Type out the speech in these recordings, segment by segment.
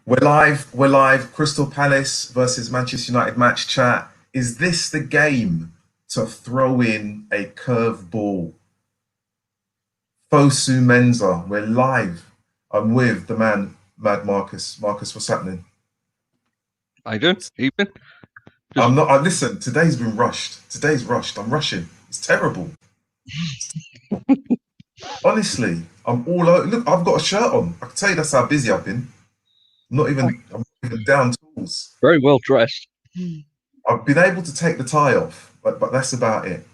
We're live. We're live. Crystal Palace versus Manchester United match chat. Is this the game to throw in a curveball? Fosu Menza. We're live. I'm with the man, Mad Marcus. Marcus, what's happening? How you doing? Evening. I'm not. Listen. Today's been rushed. Today's rushed. I'm rushing. It's terrible. Honestly, I'm all over. Look, I've got a shirt on. I can tell you that's how busy I've been. I'm not even down tools. Very well dressed. I've been able to take the tie off, but that's about it.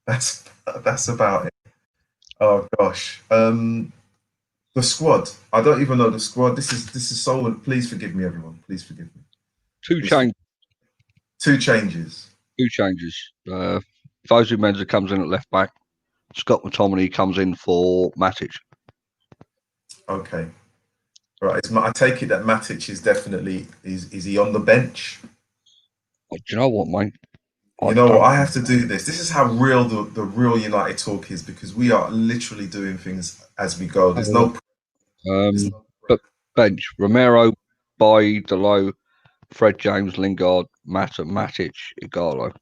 That's about it. Oh gosh. The squad. I don't even know the squad. This is so. Please forgive me, everyone. Please forgive me. Two changes. Two changes. Fosu Mensah comes in at left back. Scott McTominay comes in for Matic. Okay. Right. I take it that Matic is definitely is he on the bench? Oh, do you know what, mate? You know what? I have to do this. This is how real the real United talk is, because we are literally doing things as we go. There's no. But bench: Romero, Bailly, Dalot, Fred, James, Lingard, Mata, Matic, Igalo.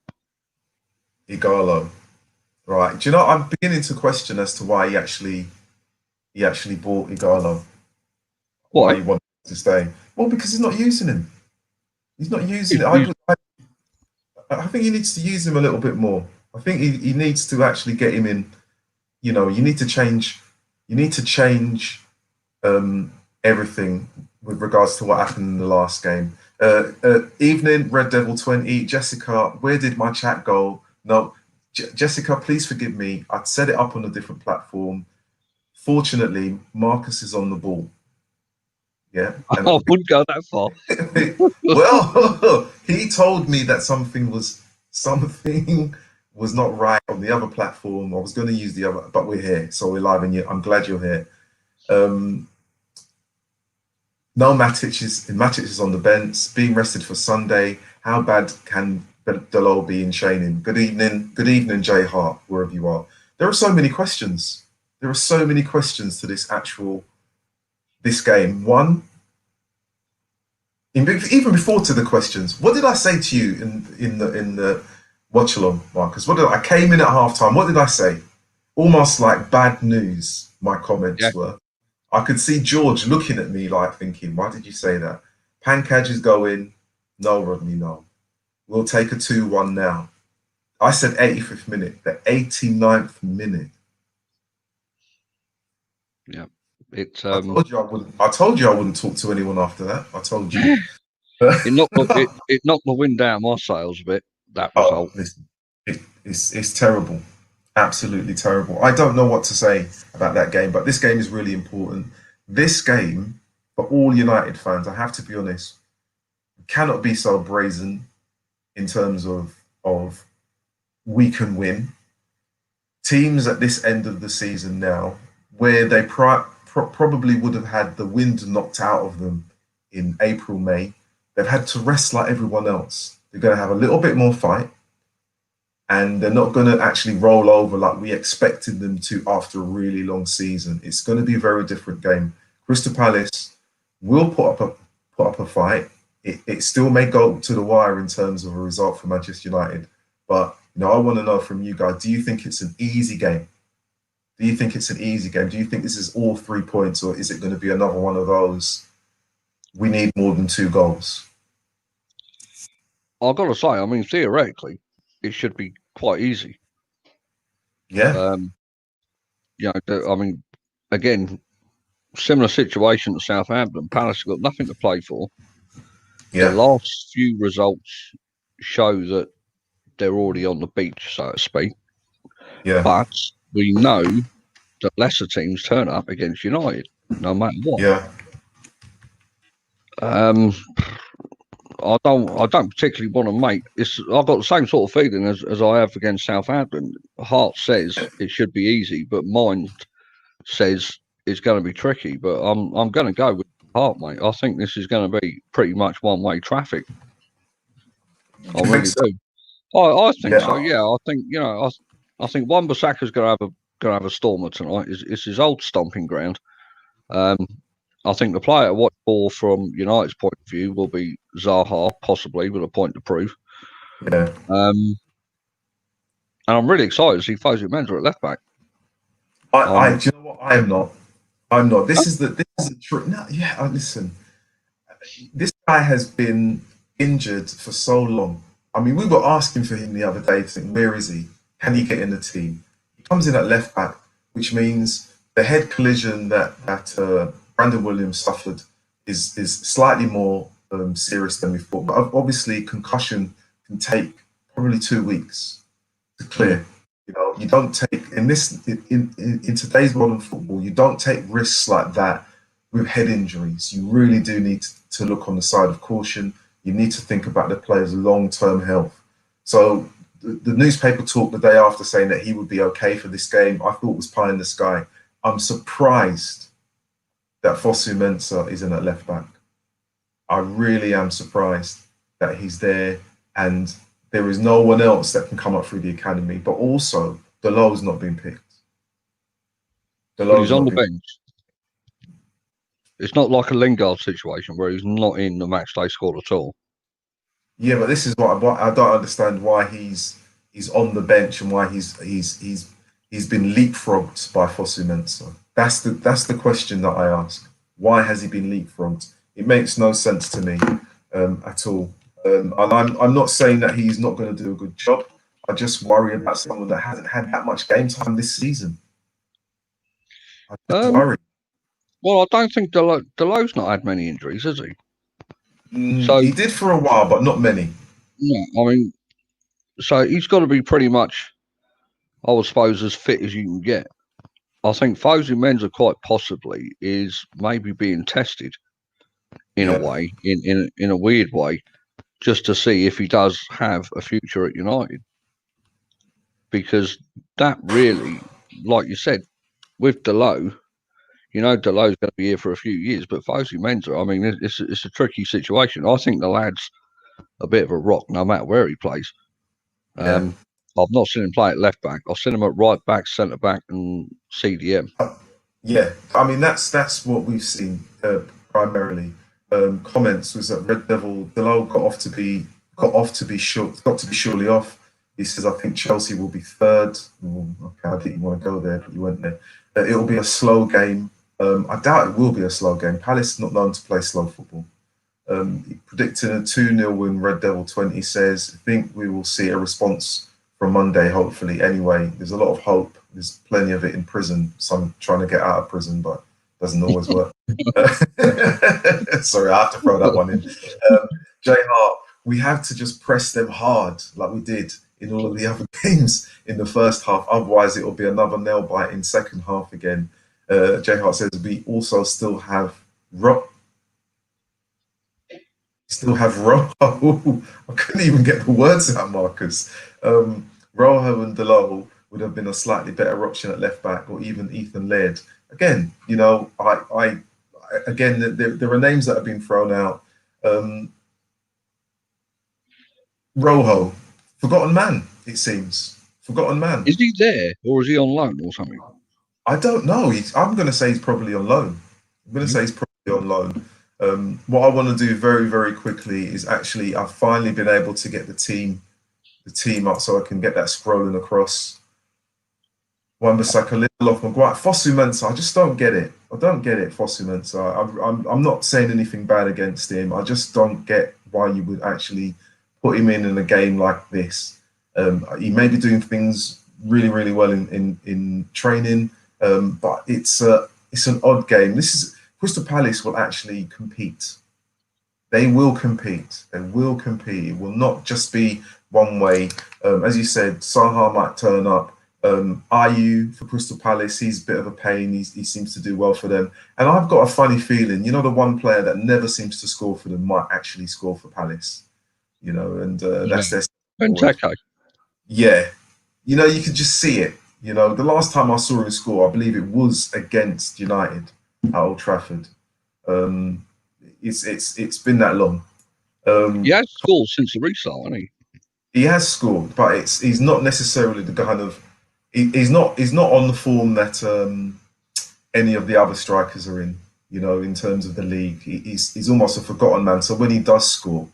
Right. Do you know? I'm beginning to question as to why he actually bought Igalo. Why he wanted to stay? Well, because he's not using him. He's not using it. I think he needs to use him a little bit more. I think he needs to actually get him in. You know, you need to change. You need to change everything with regards to what happened in the last game. Evening, Red Devil 20. Jessica, where did my chat go? No, Jessica, please forgive me. I'd set it up on a different platform. Fortunately, Marcus is on the ball. Yeah, I wouldn't go that far. Well, he told me that something was not right on the other platform. I was going to use the other, but we're here, so we're live, and I'm glad you're here. No, Matic is on the bench, being rested for Sunday. How bad can Dalot be in training? Good evening, Jay Hart, wherever you are. There are so many questions. There are so many questions to this game. One, even before to the questions, what did I say to you in the watch along, Marcus? I came in at halftime. What did I say? Almost like bad news. My comments were. I could see George looking at me like thinking, "Why did you say that?" Pankaj is going. No, Rodney, no. We'll take a 2-1 now. I said 85th minute. The 89th minute. Yeah. I told you I wouldn't talk to anyone after that. I told you. it knocked the wind down my sails a bit, that result. It's terrible. Absolutely terrible. I don't know what to say about that game, but this game is really important. This game, for all United fans, I have to be honest, cannot be so brazen in terms of we can win. Teams at this end of the season now, where they probably would have had the wind knocked out of them in April, May, they've had to rest like everyone else. They're going to have a little bit more fight, and they're not going to actually roll over like we expected them to after a really long season. It's going to be a very different game. Crystal Palace will put up a fight. It still may go to the wire in terms of a result for Manchester United, but I want to know from you guys: do you think it's an easy game? Do you think it's an easy game? Do you think this is all 3 points, or is it going to be another one of those? We need more than 2 goals. I've got to say, I mean, theoretically, it should be quite easy. Yeah. I mean, again, similar situation to Southampton. Palace have got nothing to play for. Yeah. The last few results show that they're already on the beach, so to speak. Yeah. But we know that lesser teams turn up against United, no matter what. Yeah. I don't particularly want to make this. I've got the same sort of feeling as I have against Southampton. Heart says it should be easy, but mind says it's going to be tricky. But I'm going to go with heart, mate. I think this is going to be pretty much one-way traffic. I really do. I think so. Yeah, I think I think Wan-Bissaka's going to have a stormer tonight. It's his old stomping ground. I I think the player to watch for from United's point of view will be Zaha, possibly with a point to prove. Yeah. And I'm really excited to see Fosu Mensah at left back. Do you know what? I am not. I'm not. This is the truth. No, yeah. Listen, this guy has been injured for so long. I mean, we were asking for him the other day, thinking, where is he? Can he get in the team? He comes in at left back, which means the head collision that Brandon Williams suffered is slightly more serious than we thought. But obviously, concussion can take probably 2 weeks to clear. You know, you don't take in today's modern football, you don't take risks like that with head injuries. You really do need to look on the side of caution. You need to think about the player's long-term health. So the newspaper talked the day after saying that he would be okay for this game. I thought it was pie in the sky. I'm surprised that Fosu Mensah isn't at left back. I really am surprised that he's there, and there is no one else that can come up through the academy. But also, Dalot's not been picked. But he's on the bench. It's not like a Lingard situation where he's not in the match day squad at all. Yeah, but this is what I don't understand, why he's on the bench and why he's been leapfrogged by Fosu Mensah. That's the question that I ask. Why has he been leapfrogged? It makes no sense to me at all. And I'm not saying that he's not going to do a good job. I just worry about someone that hasn't had that much game time this season. I just worry. Well, I don't think Dalot's not had many injuries, has he? So he did for a while, but not many. Yeah, I mean, so he's got to be pretty much, I would suppose, as fit as you can get. I think Fosu Mensah quite possibly is maybe being tested in a way, in a weird way, just to see if he does have a future at United. Because that really, like you said, with Dalot, Dalot's going to be here for a few years, but Fosu Mensah, I mean, it's a tricky situation. I think the lad's a bit of a rock no matter where he plays. I've not seen him play at left back. I've seen him at right back, centre back, and CDM. Yeah, I mean that's what we've seen primarily. Comments was that Red Devil Dalot got to be surely off. He says, I think Chelsea will be third. Okay, I didn't want to go there, but you went there. It'll be a slow game. I doubt it will be a slow game. Palace is not known to play slow football. He predicted a 2-0 win, Red Devil 20 says, I think we will see a response from Monday, hopefully. Anyway, there's a lot of hope. There's plenty of it in prison. Some trying to get out of prison, but doesn't always work. Sorry, I have to throw that one in. Jay Hart, we have to just press them hard like we did in all of the other games in the first half. Otherwise, it will be another nail bite in second half again. Jay Hart says we also still have Rojo. I couldn't even get the words out, Marcus. Rojo and Dalot would have been a slightly better option at left back, or even Ethan Laird. Again, again, there are names that have been thrown out. Rojo, forgotten man, it seems. Forgotten man. Is he there, or is he on loan or something? I don't know. I'm going to say he's probably on loan. On loan. What I want to do very, very quickly is actually I've finally been able to get the team up so I can get that scrolling across. Wan-Bissaka, Lindelof, Maguire, Fosu Mensah. I just don't get it. I don't get it, Fosu Mensah. I'm not saying anything bad against him. I just don't get why you would actually put him in a game like this. He may be doing things really, really well in training, but it's an odd game. Crystal Palace will actually compete. They will compete. They will compete. It will not just be one way. As you said, Zaha might turn up. Ayew for Crystal Palace, he's a bit of a pain. He seems to do well for them. And I've got a funny feeling, the one player that never seems to score for them might actually score for Palace. That's their Benteke. Yeah. You could just see it. The last time I saw him score, I believe it was against United at Old Trafford. It's been that long. He has scored since the restart, hasn't he? He has scored, but he's not necessarily the kind of he's not on the form that any of the other strikers are in. You know, in terms of the league, he's almost a forgotten man. So when he does score,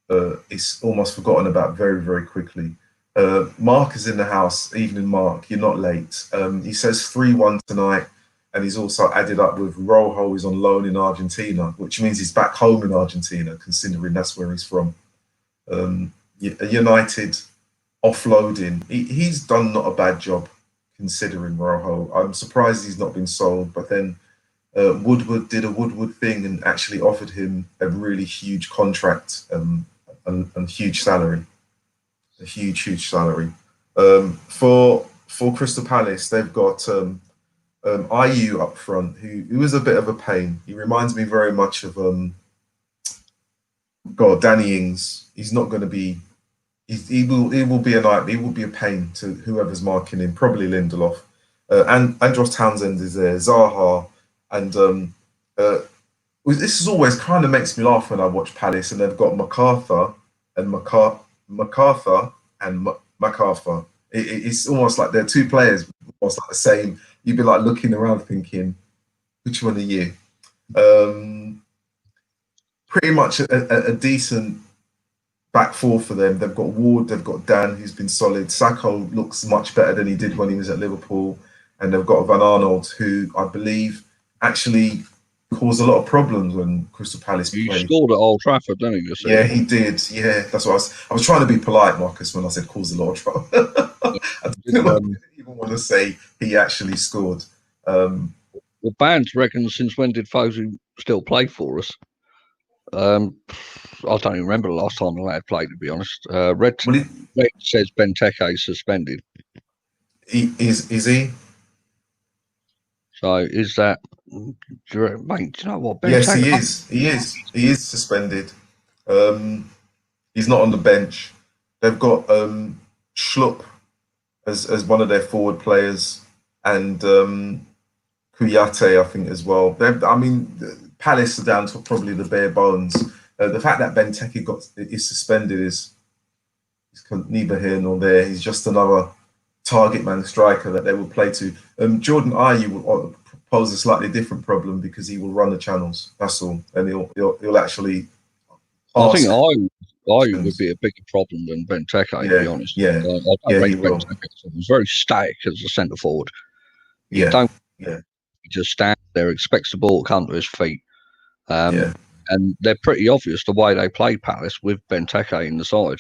it's almost forgotten about very, very quickly. Mark is in the house. Evening, Mark. You're not late. He says 3-1 tonight, and he's also added up with Rojo is on loan in Argentina, which means he's back home in Argentina, considering that's where he's from. United offloading. He's done not a bad job considering Rojo. I'm surprised he's not been sold, but then Woodward did a Woodward thing and actually offered him a really huge contract and huge salary, a huge salary. For Crystal Palace, they've got IU up front, who is a bit of a pain. He reminds me very much of Danny Ings. He's not going to be. He will be a nightmare. He will be a pain to whoever's marking him. Probably Lindelof, and Andros Townsend is there. Zaha, and this is always kind of makes me laugh when I watch Palace, and they've got MacArthur and MacArthur and MacArthur. It's almost like they're two players, almost like the same. You'd be like looking around thinking, which one are you? Pretty much a decent back four for them. They've got Ward, they've got Dan, who's been solid. Sakho looks much better than he did when he was at Liverpool. And they've got Van Arnold, who I believe actually caused a lot of problems when Crystal Palace He played. scored at Old Trafford, didn't he? Yeah, he did. Yeah, that's what I was trying to be polite, Marcus, when I said caused a lot of trouble. I didn't even want to say he actually scored. Well, Bands reckons since when did Fosu still play for us? I don't even remember the last time the lad played, to be honest. Red says Benteke is suspended. Is he? So is that, mate? Do you know what? Benteke, yes, he is. He is suspended. He's not on the bench. They've got Schlupp as one of their forward players, and Kouyaté, I think, as well. Palace are down to probably the bare bones. The fact that Benteke is suspended is neither here nor there. He's just another target man striker that they will play to. Jordan Ayew will pose a slightly different problem because he will run the channels. That's all, and he'll actually. I think Ayew would be a bigger problem than Benteke, to be honest. Yeah, I don't rate Benteke. He's very static as a centre forward. You don't just stand there, expects the ball to come to his feet. And they're pretty obvious the way they play Palace with Benteke in the side.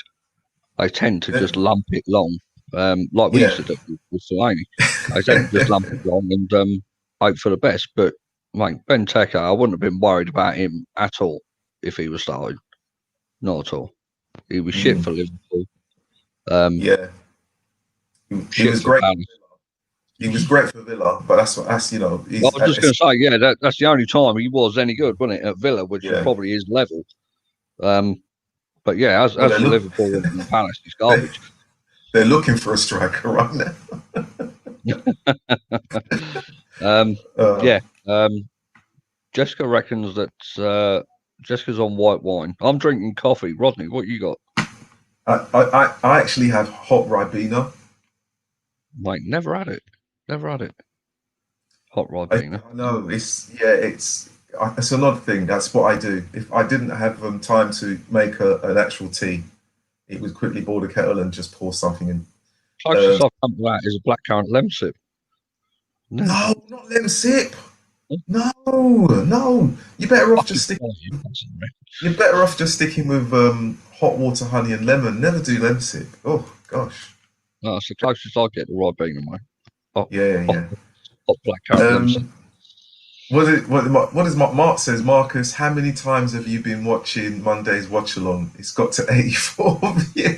They tend to just lump it long, like we used to do with Fellaini. They tend to just lump it long and hope for the best. But mate, Benteke, I wouldn't have been worried about him at all if he was starting. Not at all. He was shit for Liverpool. He was great. He was great for Villa, but that's I was just going to say, that's the only time he was any good, wasn't it? At Villa, which was probably his level. But yeah, as for Liverpool and Palace, he's garbage. They're looking for a striker right now. Jessica reckons that Jessica's on white wine. I'm drinking coffee. Rodney, what you got? I actually have hot Ribena. Mate, never had it. Hot Ribena. I know it's an odd thing. That's what I do. If I didn't have time to make an actual tea, it would quickly boil the kettle and just pour something in. Closest I've come to that is a blackcurrant lemon sip. No, not lemon sip. No. You're better off just sticking. You're better off just sticking with hot water, honey, and lemon. Never do lemon sip. Oh gosh. No, it's the closest I get to Ribena, mate. Hot blackcurrant lemon sip. What does Mark says? Marcus, how many times have you been watching Monday's watch along? It's got to 84. Yeah.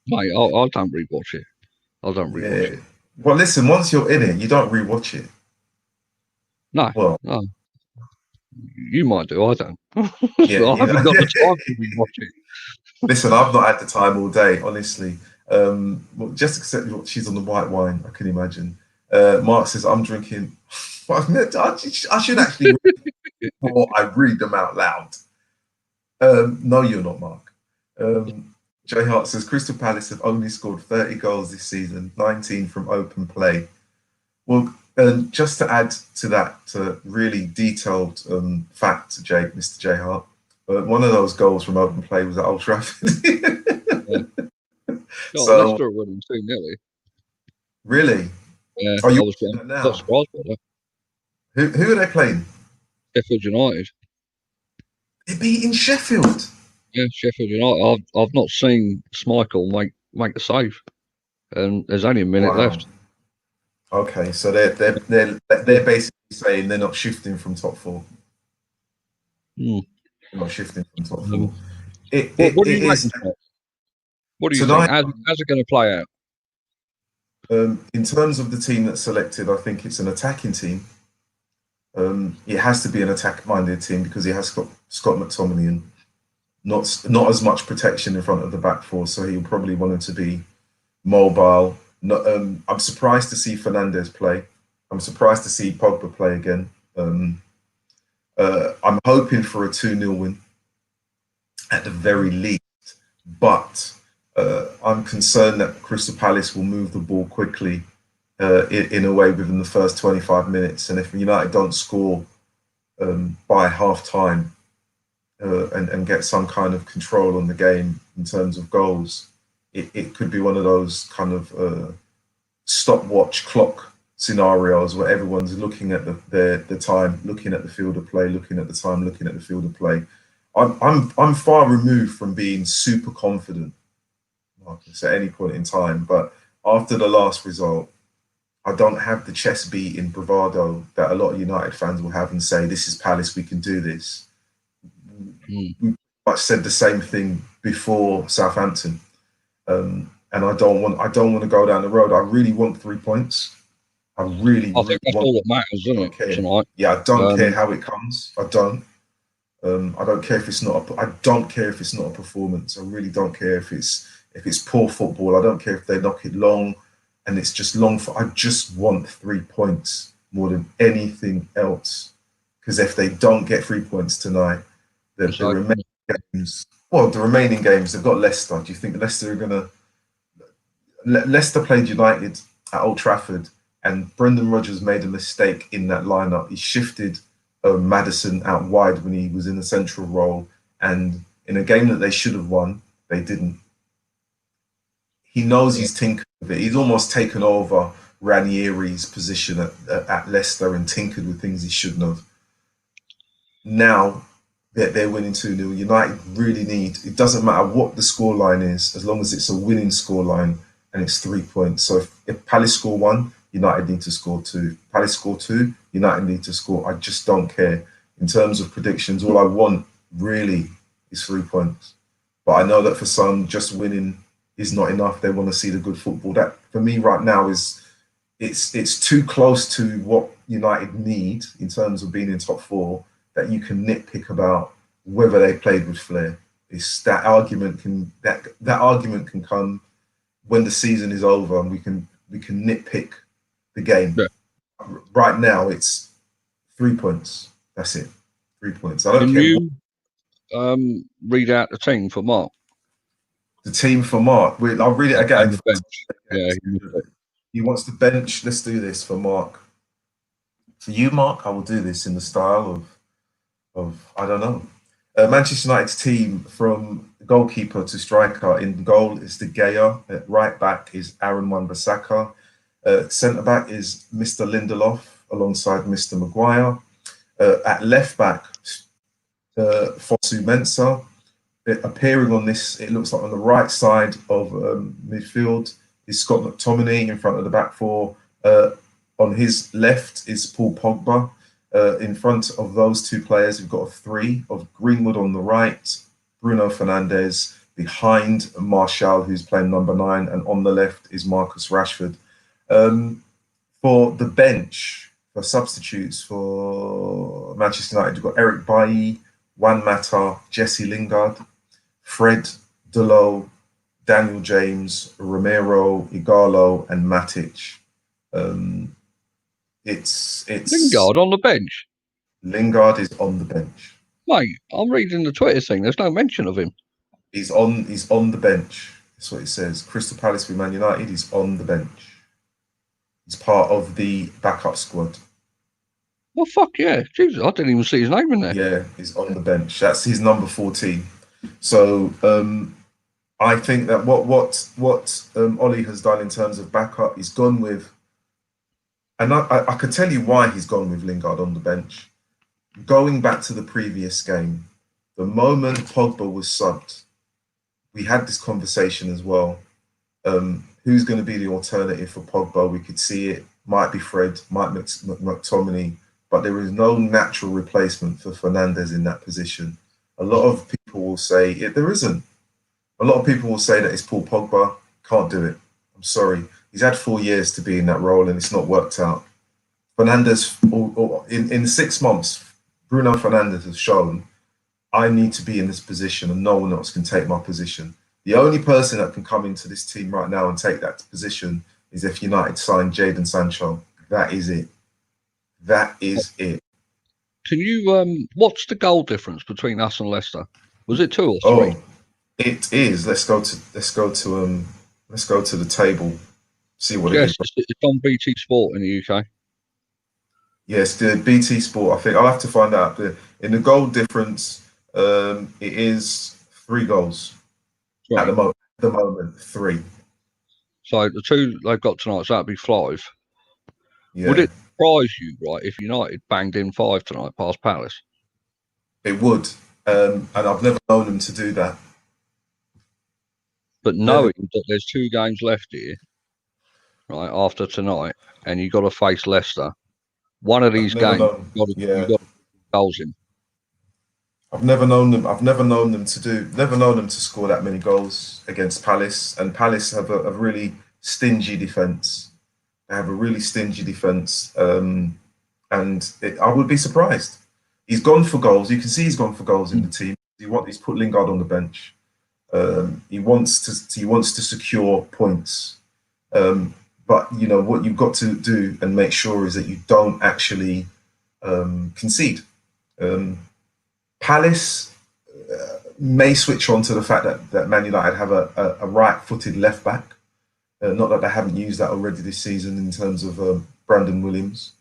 Mate, I don't rewatch it. It. Well, listen, once you're in it, you don't rewatch it. No. You might do, I don't. I haven't got the time to rewatch it. Listen, I've not had the time all day, honestly. Just accept what she's on the white wine, I can imagine. Mark says, I'm drinking. I should actually read before I read them out loud. No, you're not, Mark. Jay Hart says, Crystal Palace have only scored 30 goals this season, 19 from open play. Well, And just to add to that really detailed fact, Mr. J Hart, one of those goals from open play was at Old Trafford. Yeah. Oh, So, Leicester are winning 2-0. really, Yeah, are I you was watching that quite now? surprised by that. Who are they playing? Sheffield United. They're beating Sheffield. Yeah, Sheffield United. I've not seen Schmeichel make a save, and there's only a minute Wow. left. Okay, so they're basically saying they're not shifting from top four. Hmm. They're not shifting from top four. Um, It what it, do it you make is of that? What do you think? tonight. How's it going to play out? In terms of the team that's selected, I think it's an attacking team. It has to be an attack-minded team because he has got Scott McTominay and not as much protection in front of the back four, so he'll probably want him to be mobile. Not, I'm surprised to see Fernandez play. I'm surprised to see Pogba play again. I'm hoping for a 2-0 win at the very least, but I'm concerned that Crystal Palace will move the ball quickly in a way within the first 25 minutes. And if United don't score by half time and get some kind of control on the game in terms of goals, it could be one of those kind of stopwatch clock scenarios where everyone's looking at the time, looking at the field of play, looking at the time, looking at the field of play. I'm far removed from being super confident, Marcus, at any point in time. But after the last result, I don't have the chest beating bravado that a lot of United fans will have and say, "This is Palace, we can do this." Hmm. We much said the same thing before Southampton, and I don't want to go down the road. I really want 3 points. I really, I think really that's want. all that matters, isn't I don't it, care. tonight? Yeah, I don't care Um, how it comes. I don't. I don't care if it's not. I don't care if it's not a performance. I really don't care if it's poor football. I don't care if they knock it long, and it's just long for. I just want 3 points more than anything else. Because if they don't get 3 points tonight, the so remaining games. Well, the remaining games they've got Leicester. Do you think Leicester are gonna? Leicester played United at Old Trafford, and Brendan Rodgers made a mistake in that lineup. He shifted Madison out wide when he was in a central role, and in a game that they should have won, they didn't. He knows yeah, he's tinkered with it. He's almost taken over Ranieri's position at Leicester and tinkered with things he shouldn't have. Now they're winning 2-0. United really need, it doesn't matter what the scoreline is, as long as it's a winning scoreline and it's 3 points. So if Palace score one, United need to score two. Palace score two, United need to score. I just don't care. In terms of predictions, all I want really is 3 points. But I know that for some, just winning is not enough. They want to see the good football. That for me right now is it's too close to what United need in terms of being in top four that you can nitpick about whether they played with flair. It's that argument can come when the season is over and we can nitpick the game. yeah. Right now, it's 3 points. That's it. 3 points. I don't Can care what you read out the team for Mark the team for Mark. I'll read it and again. the bench? Yeah, he missed it. He wants the bench. Let's do this for Mark. For you, Mark, I will do this in the style of I don't know. Manchester United's team from goalkeeper to striker. In goal is De Gea. At right back is Aaron Wan-Bissaka. Centre back is Mr. Lindelof alongside Mr. Maguire. At left back, Fosu Mensah. Appearing on this, it looks like on the right side of midfield is Scott McTominay in front of the back four. On his left is Paul Pogba. In front of those two players, we've got a three of Greenwood on the right, Bruno Fernandes behind Martial, who's playing number 9, and on the left is Marcus Rashford. For the bench, for substitutes for Manchester United, we've got Eric Bailly, Juan Mata, Jesse Lingard, Fred, Delo, Daniel James, Romero, Igalo, and Matic. It's Lingard on the bench. Lingard is on the bench. Mate, I'm reading the Twitter thing. There's no mention of him. He's on the bench. That's what it says. Crystal Palace with Man United. He's on the bench. He's part of the backup squad. Oh fuck yeah, Jesus! I didn't even see his name in there. Yeah, he's on the bench. That's his number 14. So I think that what Ollie has done in terms of backup, he's gone with, and I could tell you why he's gone with Lingard on the bench. Going back to the previous game, the moment Pogba was subbed, we had this conversation as well. Who's going to be the alternative for Pogba? We could see it. Might be Fred, might be McTominay, but there is no natural replacement for Fernandez in that position. A lot of people will say there isn't. A lot of people will say that it's Paul Pogba. Can't do it. I'm sorry. He's had 4 years to be in that role and it's not worked out. Fernandez, in 6 months, Bruno Fernandes has shown I need to be in this position and no one else can take my position. The only person that can come into this team right now and take that position is if United sign Jadon Sancho. That is it. That is it. Can you what's the goal difference between us and Leicester? Was it 2 or 3? Oh, it is. Let's go to the table. See what it is. It's on BT Sport in the UK. Yes, the BT Sport. I think I'll have to find out. In the goal difference, it is 3 goals at the moment. 3. So the 2 they've got tonight, so that'd be 5. Yeah. Would it surprise you, right, if United banged in 5 tonight past Palace? It would, and I've never known them to do that. But knowing that there's 2 games left here, right, after tonight, and you've got to face Leicester, one of these games you've got goals in. I've never known them to score that many goals against Palace, and Palace have a really stingy defense. They have a really stingy defense, and I would be surprised. He's gone for goals. You can see he's gone for goals in the team. He's put Lingard on the bench. He wants to secure points. But you know what you've got to do and make sure is that you don't actually concede. Palace may switch on to the fact that Man United have a right-footed left back. Not that they haven't used that already this season in terms of Brandon Williams.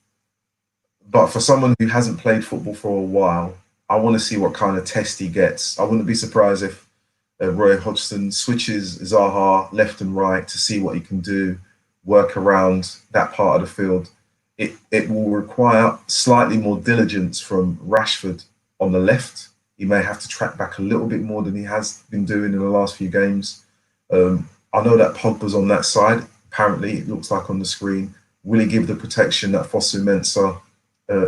But for someone who hasn't played football for a while, I want to see what kind of test he gets. I wouldn't be surprised if Roy Hodgson switches Zaha left and right to see what he can do, work around that part of the field. It will require slightly more diligence from Rashford on the left. He may have to track back a little bit more than he has been doing in the last few games. I know that Pogba's on that side. Apparently, it looks like on the screen. Will he give the protection that Fosu-Mensah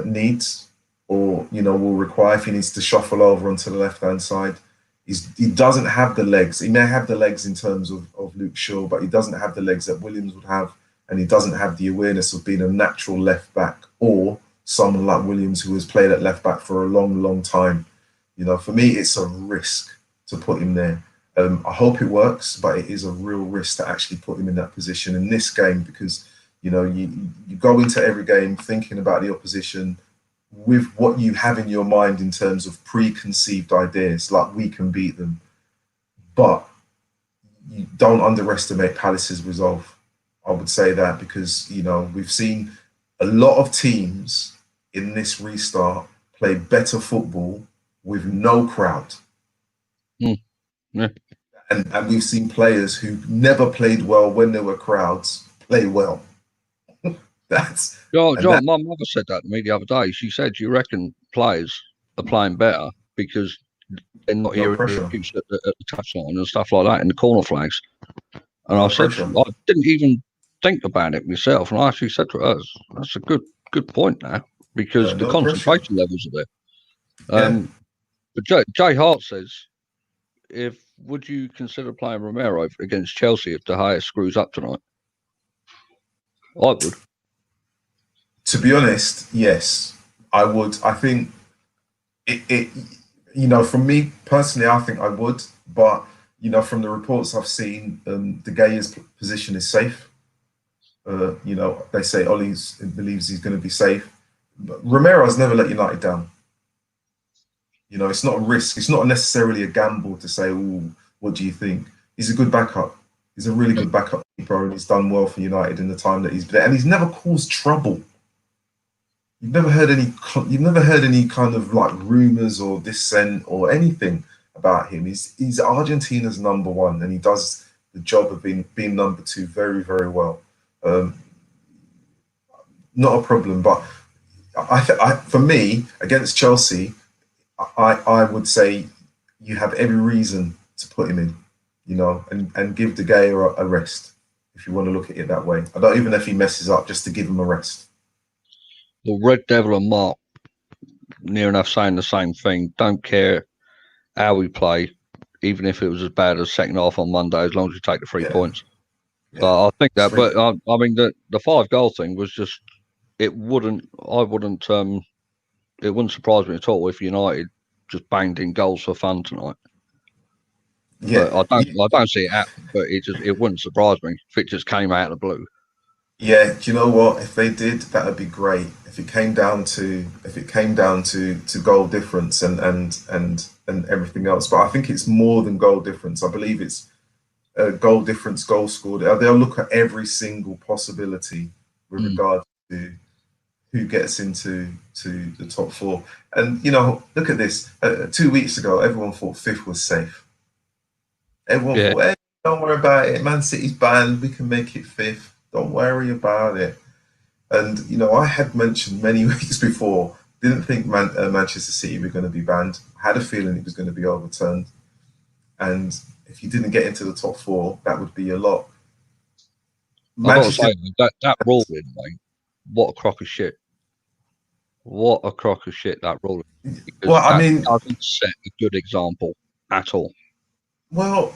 needs, or will require if he needs to shuffle over onto the left-hand side? He doesn't have the legs. He may have the legs in terms of Luke Shaw, but he doesn't have the legs that Williams would have, and he doesn't have the awareness of being a natural left back or someone like Williams who has played at left back for a long, long time. For me, it's a risk to put him there. I hope it works, but it is a real risk to actually put him in that position in this game because, you go into every game thinking about the opposition with what you have in your mind in terms of preconceived ideas, like we can beat them. But you don't underestimate Palace's resolve. I would say that because, we've seen a lot of teams in this restart play better football with no crowd. Yeah. And we've seen players who never played well when there were crowds play well. John, my mother said that to me the other day. She said, "You reckon players are playing better because they're not hearing abuse at the touchline and stuff like that in the corner flags?" And I said, I didn't even think about it myself, and I actually said to her, "That's a good point now because the concentration levels are there." But Jay Hart says, would you consider playing Romero against Chelsea if De Gea screws up tonight? I would. To be honest, yes, I would. I think for me personally, I think I would. But, from the reports I've seen, De Gea's position is safe. They say Ollie believes he's going to be safe. But Romero's never let United down. It's not a risk. It's not necessarily a gamble to say, "Oh, what do you think?" He's a good backup. He's a really good backup keeper, and he's done well for United in the time that he's been there. And he's never caused trouble. You've never heard any. You've never heard any kind of like rumors or dissent or anything about him. He's Argentina's number one, and he does the job of being number two very, very well. Um, Not a problem, but for me against Chelsea, I would say you have every reason to put him in, and give De Gea a rest if you want to look at it that way. I don't even know if he messes up, just to give him a rest. Well, Red Devil and Mark near enough saying the same thing. Don't care how we play, even if it was as bad as second half on Monday, as long as we take the 3 points. Yeah. So I think that, but I mean the 5 goal thing was just it wouldn't surprise me at all if United just banged in goals for fun tonight. Yeah, But I don't see it happen. But it wouldn't surprise me if it just came out of the blue. yeah. Do you know what? If they did, that would be great. If it came down to goal difference and everything else, but I think it's more than goal difference. I believe it's goal difference, goal scored. They'll look at every single possibility with regard to who gets into the top four. And look at this. 2 weeks ago, everyone thought fifth was safe. Everyone thought, hey, don't worry about it. Man City's banned. We can make it fifth. Don't worry about it. And I had mentioned many weeks before, didn't think Manchester City were going to be banned. Had a feeling it was going to be overturned. And if you didn't get into the top four, that would be a lot. I've got to say, that ruling, mate, what a crock of shit. What a crock of shit that ruling. Well, I mean, doesn't set a good example at all. Well,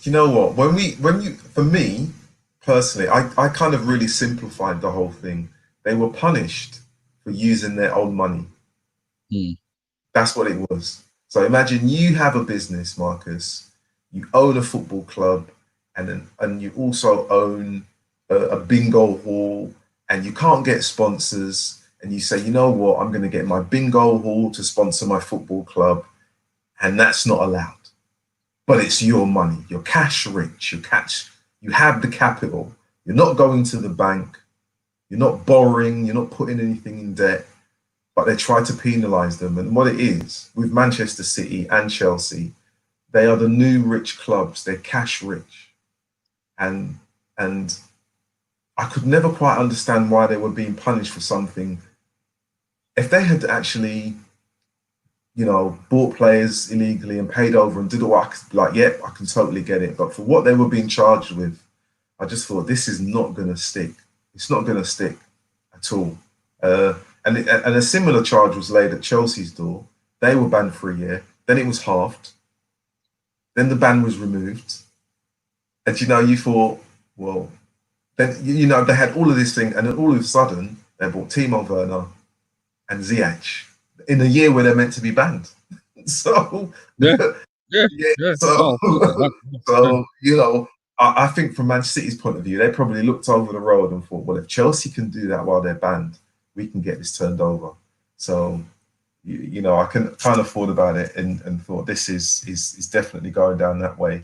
you know what? For me personally, I kind of really simplified the whole thing. They were punished for using their own money. That's what it was. So imagine you have a business, Marcus. You own a football club, and you also own a bingo hall, and you can't get sponsors. And you say, you know what? I'm going to get my bingo hall to sponsor my football club, and that's not allowed. But it's your money. You're cash rich. You have the capital. You're not going to the bank. You're not borrowing. You're not putting anything in debt. But they try to penalise them. And what it is with Manchester City and Chelsea, they are the new rich clubs. They're cash rich, and I could never quite understand why they were being punished for something. If they had actually bought players illegally and paid over and did all, I can totally get it. But for what they were being charged with, I just thought this is not going to stick. It's not going to stick at all. And a similar charge was laid at Chelsea's door. They were banned for a year. Then it was halved. Then the ban was removed. And you thought, well, then they had all of this thing, and then all of a sudden they bought Timo Werner and Ziyech in a year where they're meant to be banned. So I think from Man City's point of view, they probably looked over the road and thought, well, if Chelsea can do that while they're banned, we can get this turned over. So I kind of thought about it and thought this is definitely going down that way.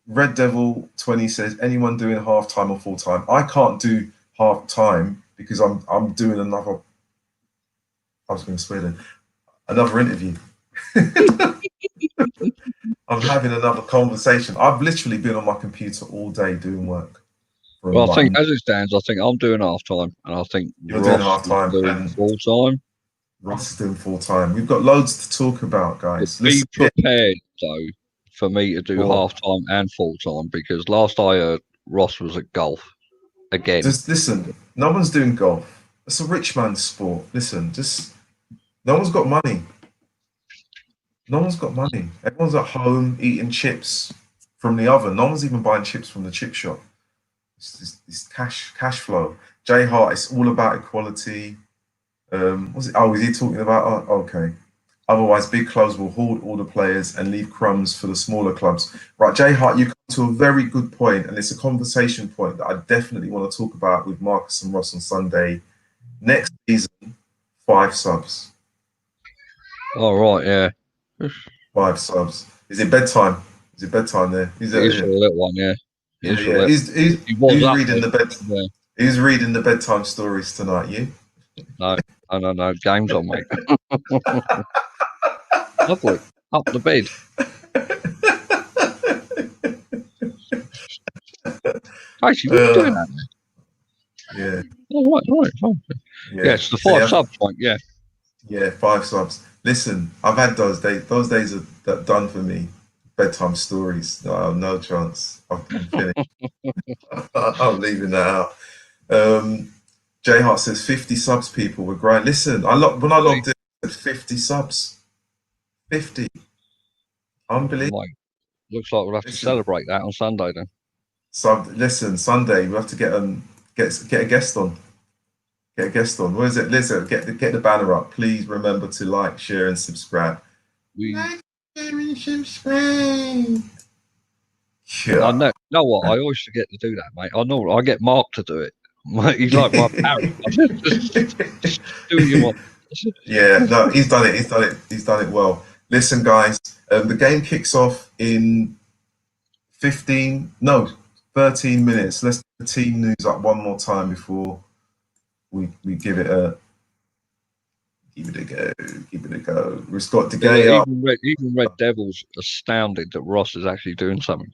Red Devil 20 says, anyone doing half time or full time? I can't do half time because I'm doing another. I was going to swear then. Another interview. I'm having another conversation. I've literally been on my computer all day doing work. Well, I think as it stands, I think I'm doing half time, and I think you're doing half time and full time. Ross is doing full time. We've got loads to talk about, guys. Be prepared though for me to do half time and full time, because last I heard, Ross was at golf again. Just listen. No one's doing golf. It's a rich man's sport. Listen, no one's got money. No one's got money. Everyone's at home eating chips from the oven. No one's even buying chips from the chip shop. It's cash flow. Jay Hart, it's all about equality. Is he talking about? Oh, okay. Otherwise, big clubs will hoard all the players and leave crumbs for the smaller clubs. Right, Jay Hart, you come to a very good point, and it's a conversation point that I definitely want to talk about with Marcus and Ross on Sunday. Next season, 5 subs. All right, yeah. 5 subs. Is it bedtime? Is it bedtime there? It is for a little one, yeah. It Yeah, is for a yeah. little. He was He's up reading there. the bed. Yeah. He's reading the bedtime stories tonight. You? No. Game's on, mate. Lovely. Up the bed. Casey, what are you doing that Yeah, Oh, right. Oh. Yeah, it's the So 5 yeah, subs, mate. Yeah. yeah, 5 subs. Listen, I've had those days. Those days are done for me. Bedtime stories. No, no chance. I'm finished. I'm leaving that out. J Hart says 50 subs. People were great. Listen, when I logged in, it said 50 subs. 50. Unbelievable. Mate, looks like we'll have to Listen, celebrate that on Sunday then. listen. Sunday we have to get get a guest on. Get a guest on. Where is it? Listen, get the banner up. Please remember to like, share, and subscribe. Like, share, and subscribe. I Yeah. know what? I always forget to do that, mate. I know I get Mark to do it. He's like my parrot. Just do what you want. Yeah, no, he's done it. He's done it well. Listen, guys, the game kicks off in 13 minutes. Let's get the team news up one more time before we give it a go. Give it a go. We've got De Gea. Even Red Devils astounded that Ross is actually doing something.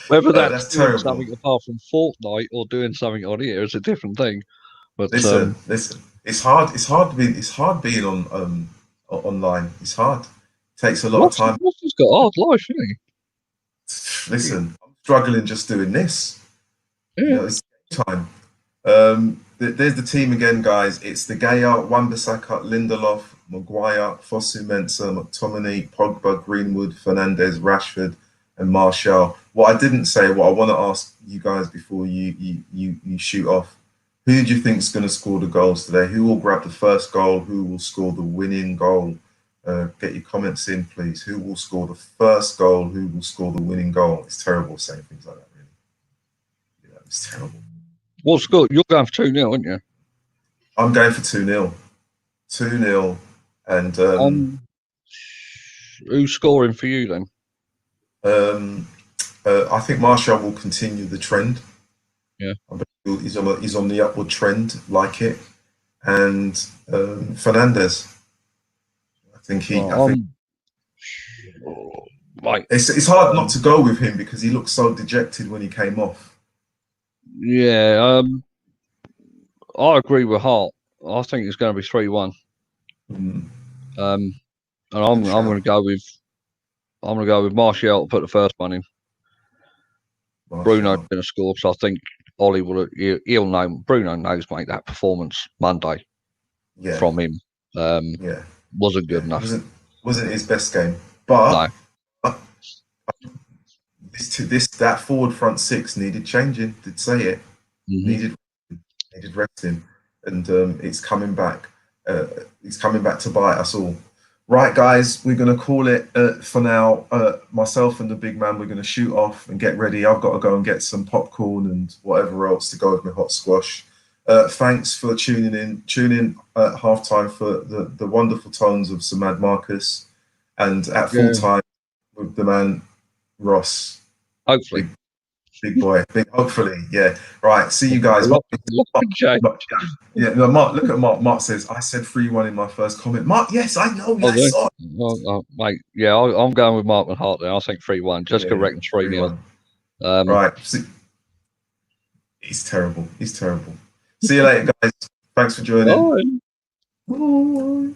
Whether that's doing terrible. something apart from Fortnite or doing something on here is a different thing. But listen, it's hard. It's hard being on online. It's hard. It takes a lot of time. Ross has got a hard life, isn't he? Listen, I'm struggling just doing this. Yeah. You know, it's time. There's the team again, guys. It's De Gea, Wan-Bissaka, Lindelof, Maguire, Fosu Mensah, McTominay, Pogba, Greenwood, Fernandez, Rashford, and Martial. What I didn't say, what I want to ask you guys before you shoot off, who do you think is going to score the goals today? Who will grab the first goal? Who will score the winning goal? Get your comments in, please. Who will score the first goal? Who will score the winning goal? It's terrible saying things like that, really. Yeah, it's terrible. What's good? You're going for 2-0, aren't you? I'm going for 2-0. 2-0. And who's scoring for you then? I think Martial will continue the trend. Yeah. He's on the upward trend, like it. And Fernandez. I think it's hard not to go with him because he looked so dejected when he came off. Yeah, I agree with Hart. I think it's going to be 3-1. Mm. And I'm going to go with Martial to put the first one in. Bruno's going to score, so I think Ollie he'll know. Bruno knows, mate, that performance Monday from him wasn't good enough. Wasn't his best game, but no. That forward front six needed changing. Did say it. Needed resting, and it's coming back. It's coming back to bite us all. Right, guys, we're going to call it for now. Myself and the big man, we're going to shoot off and get ready. I've got to go and get some popcorn and whatever else to go with my hot squash. Thanks for tuning in. Tune in at halftime for the wonderful tones of Sir Mad Marcus, and at full time with the man Ross. Hopefully. Big boy. Hopefully, yeah. Right. See you guys. Mark, look at Mark. Mark says, I said 3-1 in my first comment. Mark, yes, I know. Mate, yeah, I'm going with Mark and Hart there. I think 3-1. Just correct 3-0. Right. He's terrible. See you later, guys. Thanks for joining. Bye.